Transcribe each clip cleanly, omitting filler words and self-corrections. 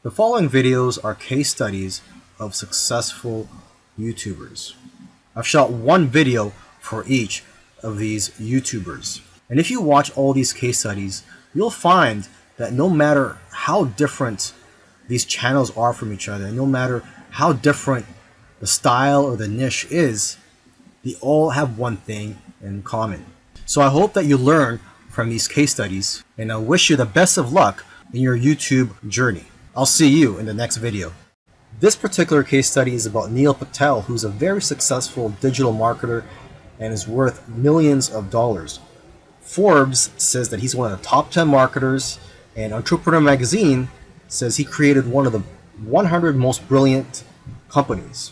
The following videos are case studies of successful YouTubers. I've shot one video for each of these YouTubers. And if you watch all these case studies, you'll find that no matter how different these channels are from each other, and no matter how different the style or the niche is, they all have one thing in common. So I hope that you learn from these case studies, and I wish you the best of luck in your YouTube journey. I'll see you in the next video. This particular case study is about Neil Patel, who's a very successful digital marketer and is worth millions of dollars. Forbes says that he's one of the top 10 marketers, and Entrepreneur Magazine says he created one of the 100 most brilliant companies.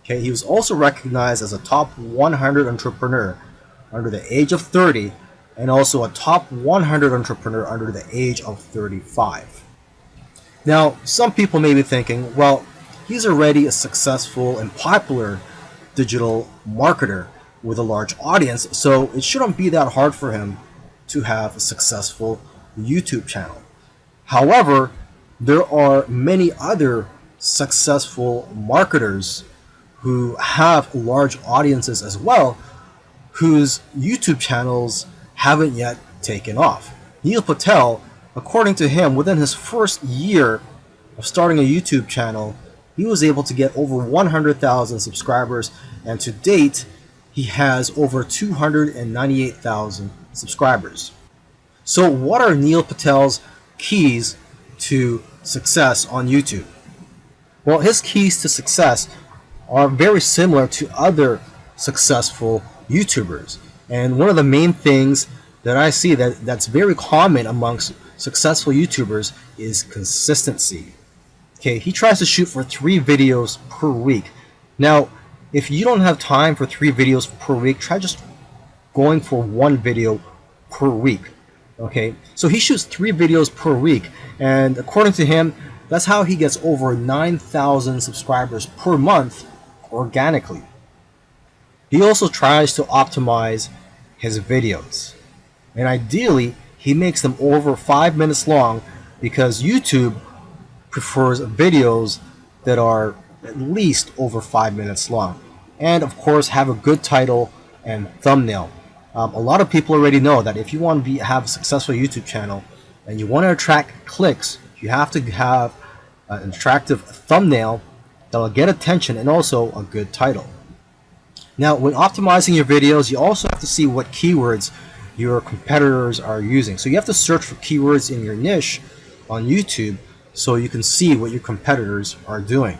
Okay, he was also recognized as a top 100 entrepreneur under the age of 30 and also a top 100 entrepreneur under the age of 35. Now, some people may be thinking, well, he's already a successful and popular digital marketer with a large audience, so it shouldn't be that hard for him to have a successful YouTube channel. However, there are many other successful marketers who have large audiences as well, whose YouTube channels haven't yet taken off. Neil Patel, according to him, within his first year of starting a YouTube channel, he was able to get over 100,000 subscribers, and to date, he has over 298,000 subscribers. So what are Neil Patel's keys to success on YouTube? Well, his keys to success are very similar to other successful YouTubers. And one of the main things that I see that's very common amongst successful YouTubers is consistency. Okay, he tries to shoot for 3 videos per week. Now, if you don't have time for 3 videos per week, try just going for 1 video per week. Okay, so he shoots 3 videos per week, and according to him, that's how he gets over 9,000 subscribers per month organically. He also tries to optimize his videos, and ideally he makes them over 5 minutes long, because YouTube prefers videos that are at least over 5 minutes long, and of course have a good title and thumbnail. A lot of people already know that if you want to have a successful YouTube channel and you want to attract clicks, you have to have an attractive thumbnail that will get attention and also a good title. Now, when optimizing your videos, you also have to see what keywords your competitors are using. So you have to search for keywords in your niche on YouTube so you can see what your competitors are doing.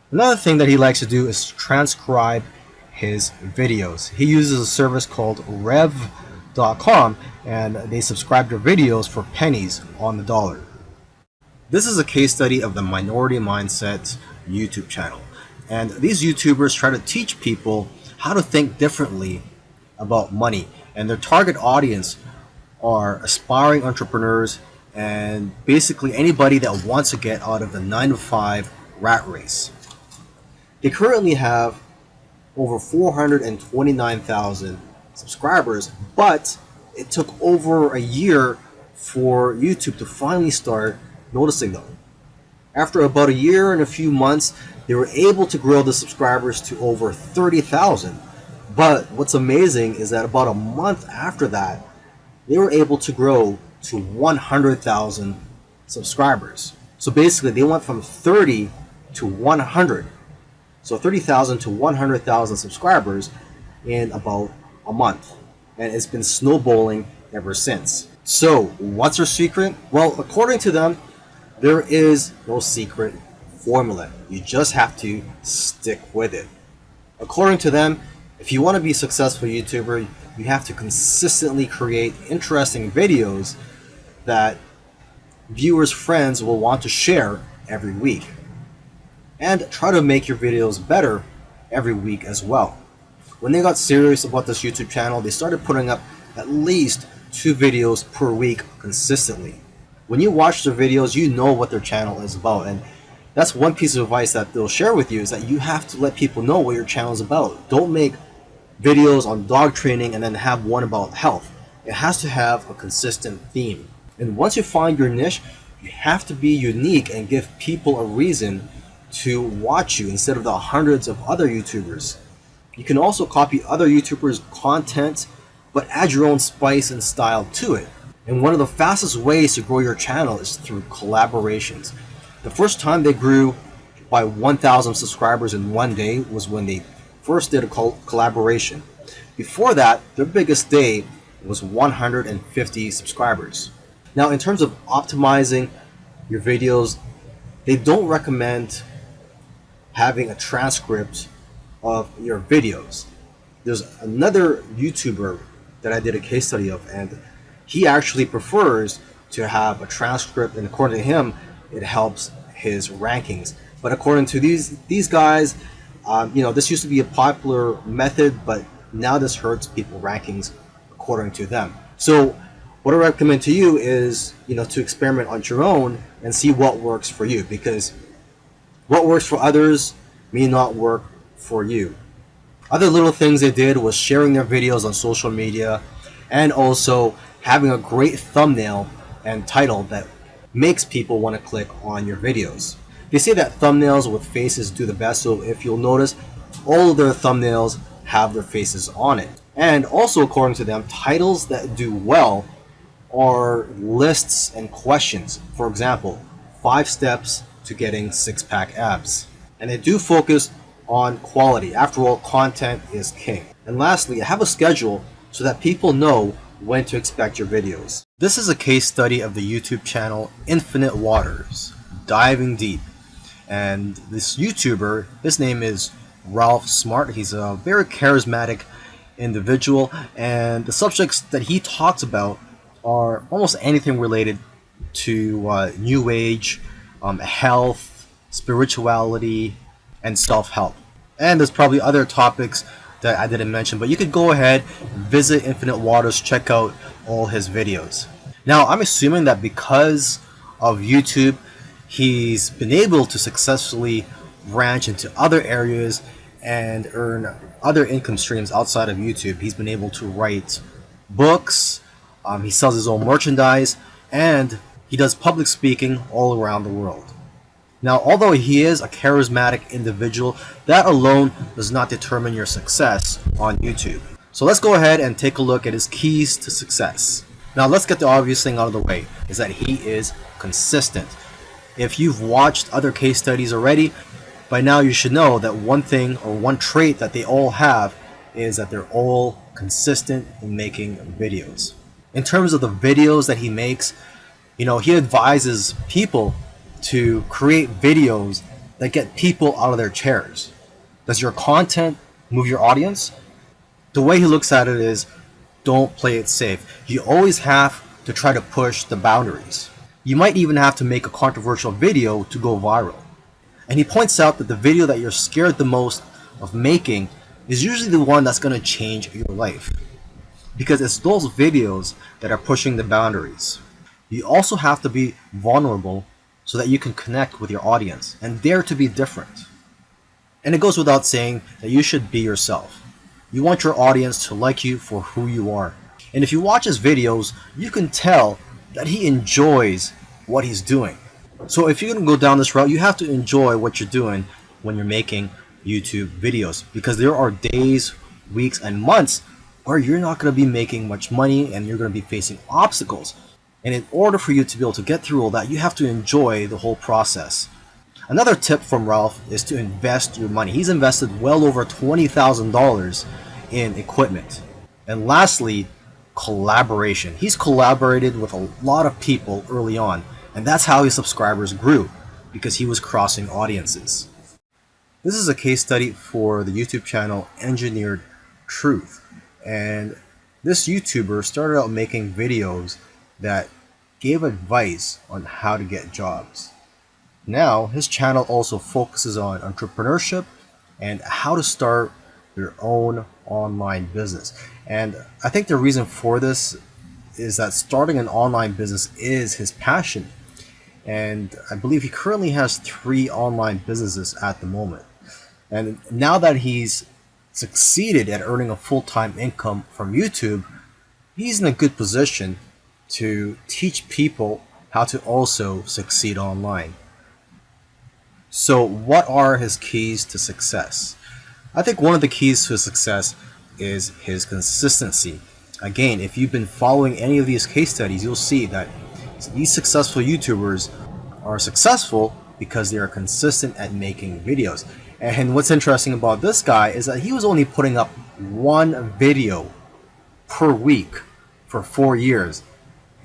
Another thing that he likes to do is transcribe his videos. He uses a service called rev.com, and they subscribe to videos for pennies on the dollar. This is a case study of the Minority Mindset YouTube channel. And these YouTubers try to teach people how to think differently about money. And their target audience are aspiring entrepreneurs and basically anybody that wants to get out of the 9-to-5 rat race. They currently have over 429,000 subscribers, but it took over a year for YouTube to finally start noticing them. After about a year and a few months, they were able to grow the subscribers to over 30,000. But what's amazing is that about a month after that, they were able to grow to 100,000 subscribers. So basically, they went from 30 to 100. So 30,000 to 100,000 subscribers in about a month. And it's been snowballing ever since. So what's their secret? Well, according to them, there is no secret formula. You just have to stick with it. According to them, if you want to be a successful YouTuber, you have to consistently create interesting videos that viewers' friends will want to share every week. And try to make your videos better every week as well. When they got serious about this YouTube channel, they started putting up at least 2 videos per week consistently. When you watch their videos, you know what their channel is about, and that's one piece of advice that they'll share with you, is that you have to let people know what your channel is about. Don't make videos on dog training and then have one about health. It has to have a consistent theme. And once you find your niche, You have to be unique and give people a reason to watch you instead of the hundreds of other YouTubers. You can also copy other YouTubers' content, but add your own spice and style to it. And one of the fastest ways to grow your channel is through collaborations. The first time they grew by 1,000 subscribers in one day was when they first did a collaboration. Before that, their biggest day was 150 subscribers. Now, in terms of optimizing your videos, they don't recommend having a transcript of your videos. There's another YouTuber that I did a case study of, and he actually prefers to have a transcript, and according to him, it helps his rankings. But according to these guys, this used to be a popular method, but now this hurts people rankings according to them. So what I recommend to you is, to experiment on your own and see what works for you, because what works for others may not work for you. Other little things they did was sharing their videos on social media and also having a great thumbnail and title that makes people want to click on your videos. They say that thumbnails with faces do the best, so if you'll notice, all of their thumbnails have their faces on it. And also, according to them, titles that do well are lists and questions. For example, 5 steps to getting 6-pack abs. And they do focus on quality. After all, content is king. And lastly, have a schedule so that people know when to expect your videos. This is a case study of the YouTube channel Infinite Waters, Diving Deep. And this YouTuber, his name is Ralph Smart. He's a very charismatic individual, and the subjects that he talks about are almost anything related to New Age, health, spirituality, and self-help. And there's probably other topics that I didn't mention, but you could go ahead, visit Infinite Waters, check out all his videos. Now, I'm assuming that because of YouTube, he's been able to successfully branch into other areas and earn other income streams outside of YouTube. He's been able to write books, he sells his own merchandise, and he does public speaking all around the world. Now, although he is a charismatic individual, that alone does not determine your success on YouTube. So let's go ahead and take a look at his keys to success. Now, let's get the obvious thing out of the way, is that he is consistent. If you've watched other case studies already, by now you should know that one thing or one trait that they all have is that they're all consistent in making videos. In terms of the videos that he makes, he advises people to create videos that get people out of their chairs. Does your content move your audience? The way he looks at it is, don't play it safe. You always have to try to push the boundaries. You might even have to make a controversial video to go viral. And he points out that the video that you're scared the most of making is usually the one that's going to change your life, because it's those videos that are pushing the boundaries. You also have to be vulnerable so that you can connect with your audience and dare to be different. And it goes without saying that you should be yourself. You want your audience to like you for who you are. And if you watch his videos, you can tell that he enjoys what he's doing. So if you're going to go down this route, you have to enjoy what you're doing when you're making YouTube videos, because there are days, weeks, and months where you're not going to be making much money and you're going to be facing obstacles. And in order for you to be able to get through all that, you have to enjoy the whole process. Another tip from Ralph is to invest your money. He's invested well over $20,000 in equipment. And lastly, collaboration. He's collaborated with a lot of people early on, and that's how his subscribers grew, because he was crossing audiences. This is a case study for the YouTube channel Engineered Truth. And this YouTuber started out making videos that gave advice on how to get jobs. Now, his channel also focuses on entrepreneurship and how to start your own online business. And I think the reason for this is that starting an online business is his passion. And I believe he currently has 3 online businesses at the moment. And now that he's succeeded at earning a full-time income from YouTube, he's in a good position to teach people how to also succeed online. So what are his keys to success? I think one of the keys to success is his consistency. Again, if you've been following any of these case studies, you'll see that these successful YouTubers are successful because they are consistent at making videos. And what's interesting about this guy is that he was only putting up one video per week for 4 years,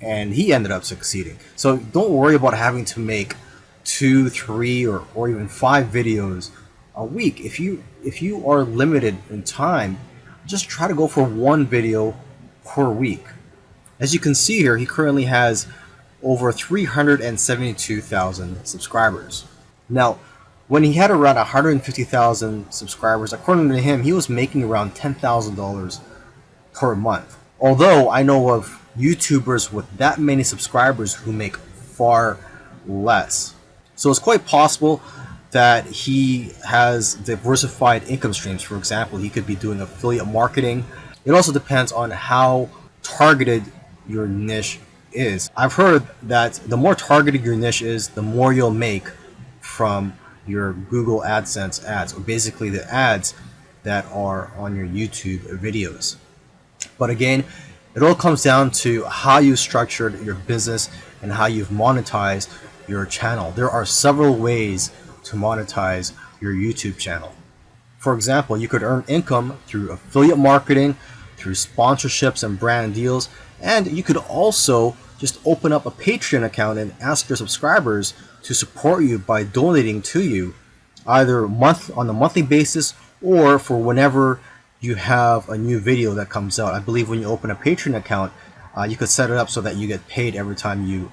and he ended up succeeding. So don't worry about having to make 2, 3, or even 5 videos a week. If you are limited in time, just try to go for one video per week. As you can see here, he currently has over 372,000 subscribers. Now, when he had around 150,000 subscribers, according to him, he was making around $10,000 per month. Although I know of YouTubers with that many subscribers who make far less. So it's quite possible that he has diversified income streams. For example, he could be doing affiliate marketing. It also depends on how targeted your niche is. I've heard that the more targeted your niche is, the more you'll make from your Google AdSense ads, or basically the ads that are on your YouTube videos. But again, it all comes down to how you structured your business and how you've monetized your channel. There are several ways to monetize your YouTube channel. For example, you could earn income through affiliate marketing, through sponsorships and brand deals, and you could also just open up a Patreon account and ask your subscribers to support you by donating to you, either on a monthly basis or for whenever you have a new video that comes out. I believe when you open a Patreon account, you could set it up so that you get paid every time you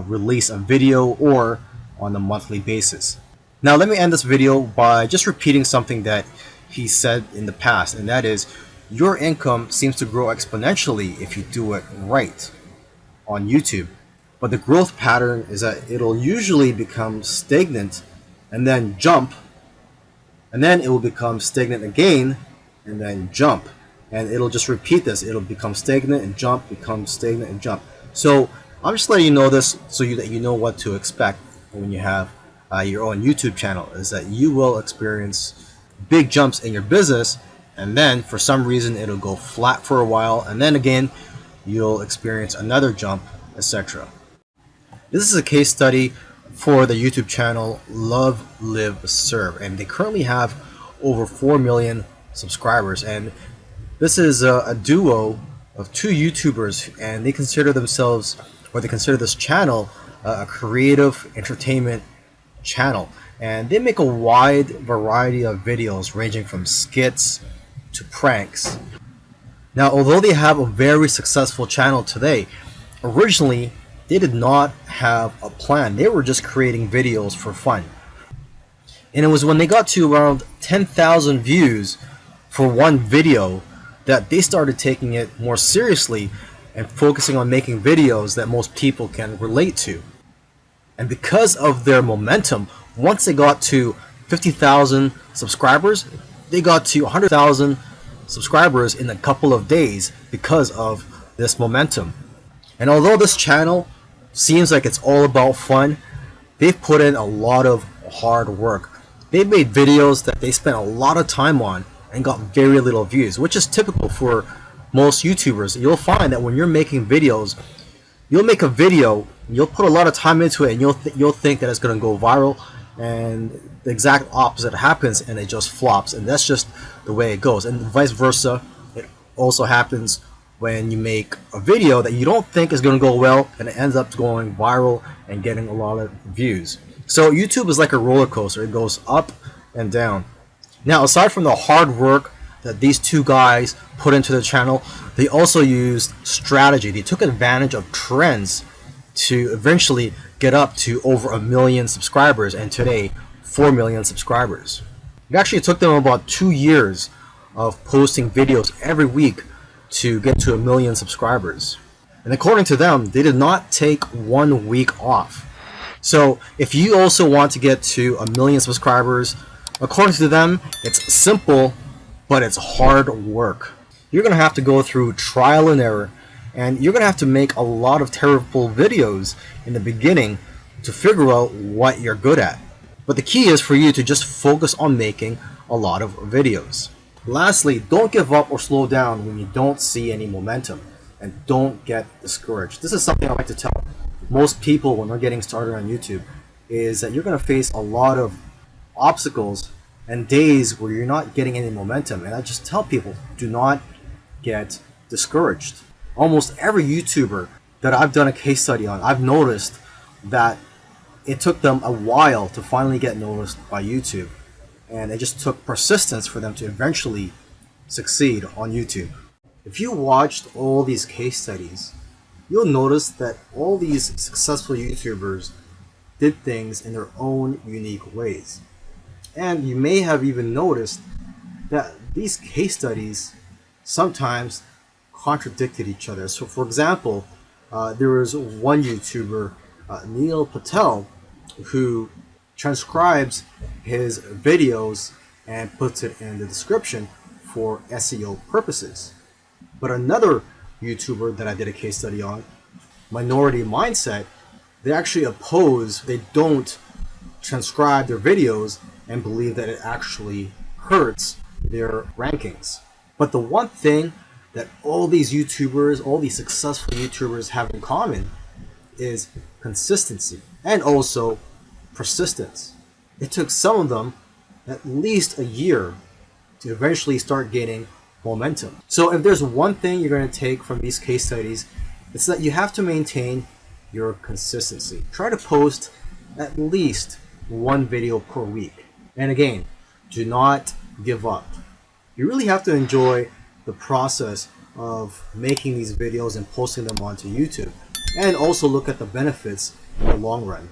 release a video, or on a monthly basis. Now let me end this video by just repeating something that he said in the past, and that is, your income seems to grow exponentially if you do it right on YouTube. But the growth pattern is that it'll usually become stagnant and then jump, and then it will become stagnant again and then jump, and it'll just repeat this. It'll become stagnant and jump, become stagnant and jump. So I'm just letting you know this so that you know what to expect when you have your own YouTube channel, is that you will experience big jumps in your business, and then for some reason it'll go flat for a while, and then again you'll experience another jump, etc. This is a case study for the YouTube channel Love, Live, Serve, and they currently have over 4 million subscribers, and this is a duo of 2 YouTubers, and they consider themselves, or they consider this channel, a creative entertainment channel, and they make a wide variety of videos ranging from skits to pranks. Now, although they have a very successful channel today, originally they did not have a plan. They were just creating videos for fun, and it was when they got to around 10,000 views for one video that they started taking it more seriously and focusing on making videos that most people can relate to. And because of their momentum, once they got to 50,000 subscribers, they got to 100,000 subscribers in a couple of days because of this momentum. And although this channel seems like it's all about fun, they've put in a lot of hard work. They made videos that they spent a lot of time on and got very little views, which is typical for most YouTubers. You'll find that when you're making videos, you'll make a video, you'll put a lot of time into it, and you'll think that it's going to go viral, and the exact opposite happens, and it just flops. And that's just the way it goes. And vice versa, it also happens when you make a video that you don't think is going to go well, and it ends up going viral and getting a lot of views. So YouTube is like a roller coaster. It goes up and down. Now, aside from the hard work that these 2 guys put into the channel, they also used strategy. They took advantage of trends to eventually get up to over 1 million subscribers, and today 4 million subscribers. It actually took them about 2 years of posting videos every week to get to 1 million subscribers. And according to them, they did not take 1 week off. So if you also want to get to 1 million subscribers, according to them, it's simple, but it's hard work. You're going to have to go through trial and error, And you're going to have to make a lot of terrible videos in the beginning to figure out what you're good at. But the key is for you to just focus on making a lot of videos. Lastly, don't give up or slow down when you don't see any momentum, and don't get discouraged. This is something I like to tell most people when they're getting started on YouTube, is that you're going to face a lot of obstacles and days where you're not getting any momentum. And I just tell people, do not get discouraged. Almost every YouTuber that I've done a case study on, I've noticed that it took them a while to finally get noticed by YouTube. And it just took persistence for them to eventually succeed on YouTube. If you watched all these case studies, you'll notice that all these successful YouTubers did things in their own unique ways. And you may have even noticed that these case studies sometimes contradicted each other. So for example, there was one YouTuber, Neil Patel, who transcribes his videos and puts it in the description for SEO purposes. But another YouTuber that I did a case study on, Minority Mindset, they don't transcribe their videos and believe that it actually hurts their rankings. But the one thing that all these YouTubers, all these successful YouTubers have in common is consistency and also persistence. It took some of them at least a year to eventually start gaining momentum. So if there's one thing you're going to take from these case studies, it's that you have to maintain your consistency. Try to post at least one video per week. And again, do not give up. You really have to enjoy the process of making these videos and posting them onto YouTube, and also look at the benefits in the long run.